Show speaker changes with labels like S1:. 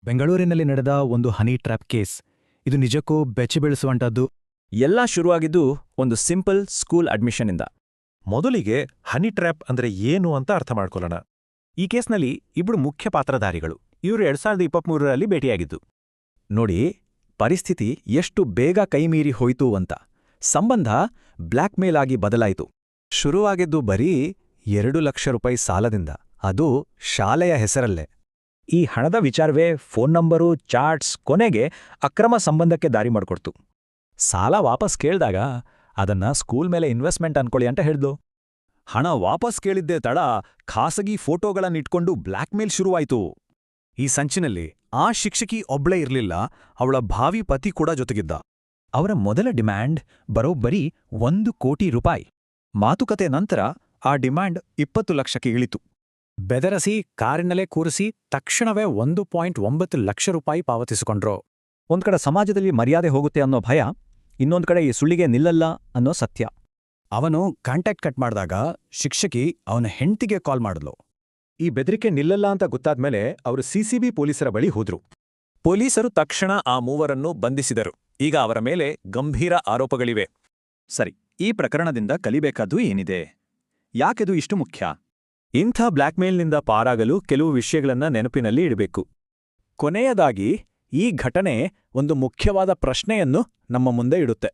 S1: ಬೆಂಗಳೂರಿನಲ್ಲಿ ನಡೆದ ಒಂದು ಹನಿ ಟ್ರ್ಯಾಪ್ ಕೇಸ್. ಇದು ನಿಜಕ್ಕೂ ಬೆಚ್ಚಿ ಬೀಳಿಸುವಂಥದ್ದು.
S2: ಎಲ್ಲ ಶುರುವಾಗಿದ್ದು ಒಂದು ಸಿಂಪಲ್ ಸ್ಕೂಲ್ ಅಡ್ಮಿಷನ್ನಿಂದ.
S3: ಮೊದಲಿಗೆ ಹನಿ ಟ್ರ್ಯಾಪ್ ಅಂದ್ರೆ ಏನು ಅಂತ ಅರ್ಥ ಮಾಡ್ಕೊಳ್ಳೋಣ.
S2: ಈ ಕೇಸ್ನಲ್ಲಿ ಇಬ್ಬರು ಮುಖ್ಯ ಪಾತ್ರಧಾರಿಗಳು. ಇವರು 2023ರಲ್ಲಿ ಭೇಟಿಯಾಗಿದ್ದು. ನೋಡಿ, ಪರಿಸ್ಥಿತಿ ಎಷ್ಟು ಬೇಗ ಕೈಮೀರಿ ಹೋಯ್ತು ಅಂತ. ಸಂಬಂಧ ಬ್ಲ್ಯಾಕ್ಮೇಲ್ ಆಗಿ ಬದಲಾಯಿತು. ಶುರುವಾಗಿದ್ದು ಬರೀ 2 ಲಕ್ಷ ರೂಪಾಯಿ ಸಾಲದಿಂದ, ಅದು ಶಾಲೆಯ ಹೆಸರಲ್ಲೇ. ಈ ಹಣದ ವಿಚಾರವೇ ಫೋನ್ ನಂಬರು, ಚಾಟ್ಸ್, ಕೊನೆಗೆ ಅಕ್ರಮ ಸಂಬಂಧಕ್ಕೆ ದಾರಿ ಮಾಡಿಕೊಡ್ತು. ಸಾಲ ವಾಪಸ್ ಕೇಳ್ದಾಗ ಅದನ್ನ ಸ್ಕೂಲ್ ಮೇಲೆ ಇನ್ವೆಸ್ಟ್ಮೆಂಟ್ ಅನ್ಕೊಳ್ಳಿ ಅಂತ ಹೇಳ್ದು. ಹಣ ವಾಪಸ್ ಕೇಳಿದ್ದೇ ತಡ ಖಾಸಗಿ ಫೋಟೋಗಳನ್ನಿಟ್ಕೊಂಡು ಬ್ಲ್ಯಾಕ್ಮೇಲ್ ಶುರುವಾಯಿತು.
S1: ಈ ಸಂಚಿನಲ್ಲಿ ಆ ಶಿಕ್ಷಕಿ ಒಬ್ಳೇ ಇರ್ಲಿಲ್ಲ, ಅವಳ ಭಾವಿ ಪತಿ ಕೂಡ ಜೊತೆಗಿದ್ದ.
S2: ಅವರ ಮೊದಲ ಡಿಮ್ಯಾಂಡ್ ಬರೋಬ್ಬರಿ 1 ಕೋಟಿ ರೂಪಾಯಿ. ಮಾತುಕತೆ ನಂತರ ಆ ಡಿಮ್ಯಾಂಡ್ 20 ಲಕ್ಷಕ್ಕೆ ಇಳಿತು.
S1: ಬೆದರಸಿ ಕಾರಿನಲ್ಲೇ ಕೂರಿಸಿ ತಕ್ಷಣವೇ 1.9 ಲಕ್ಷ ರೂಪಾಯಿ ಪಾವತಿಸಿಕೊಂಡ್ರು.
S2: ಒಂದ್ ಕಡೆ ಸಮಾಜದಲ್ಲಿ ಮರ್ಯಾದೆ ಹೋಗುತ್ತೆ ಅನ್ನೋ ಭಯ, ಇನ್ನೊಂದ್ ಕಡೆ ಈ ಸುಳ್ಳಿಗೆ ನಿಲ್ಲಲ್ಲ ಅನ್ನೋ ಸತ್ಯ.
S1: ಅವನು ಕಾಂಟ್ಯಾಕ್ಟ್ ಕಟ್ ಮಾಡಿದಾಗ ಶಿಕ್ಷಕಿ ಅವನ ಹೆಂಡ್ತಿಗೆ ಕಾಲ್ ಮಾಡಿದ್ಲು.
S3: ಈ ಬೆದರಿಕೆ ನಿಲ್ಲಲ್ಲ ಅಂತ ಗೊತ್ತಾದ್ಮೇಲೆ ಅವರು ಸಿಸಿಬಿ ಪೊಲೀಸರ ಬಳಿ ಹೋದ್ರು.
S2: ಪೊಲೀಸರು ತಕ್ಷಣ ಆ ಮೂವರನ್ನು ಬಂಧಿಸಿದರು. ಈಗ ಅವರ ಮೇಲೆ ಗಂಭೀರ ಆರೋಪಗಳಿವೆ. ಸರಿ, ಈ ಪ್ರಕರಣದಿಂದ ಕಲಿಬೇಕಾದ್ದು ಏನಿದೆ? ಯಾಕೆದು ಇಷ್ಟು ಮುಖ್ಯ? ಇಂಥ ಬ್ಲ್ಯಾಕ್ಮೇಲ್ನಿಂದ ಪಾರಾಗಲು ಕೆಲವು ವಿಷಯಗಳನ್ನ ನೆನಪಿನಲ್ಲಿ ಇಡಬೇಕು. ಕೊನೆಯದಾಗಿ, ಈ ಘಟನೆ ಒಂದು ಮುಖ್ಯವಾದ ಪ್ರಶ್ನೆಯನ್ನು ನಮ್ಮ ಮುಂದೆ ಇಡುತ್ತೆ.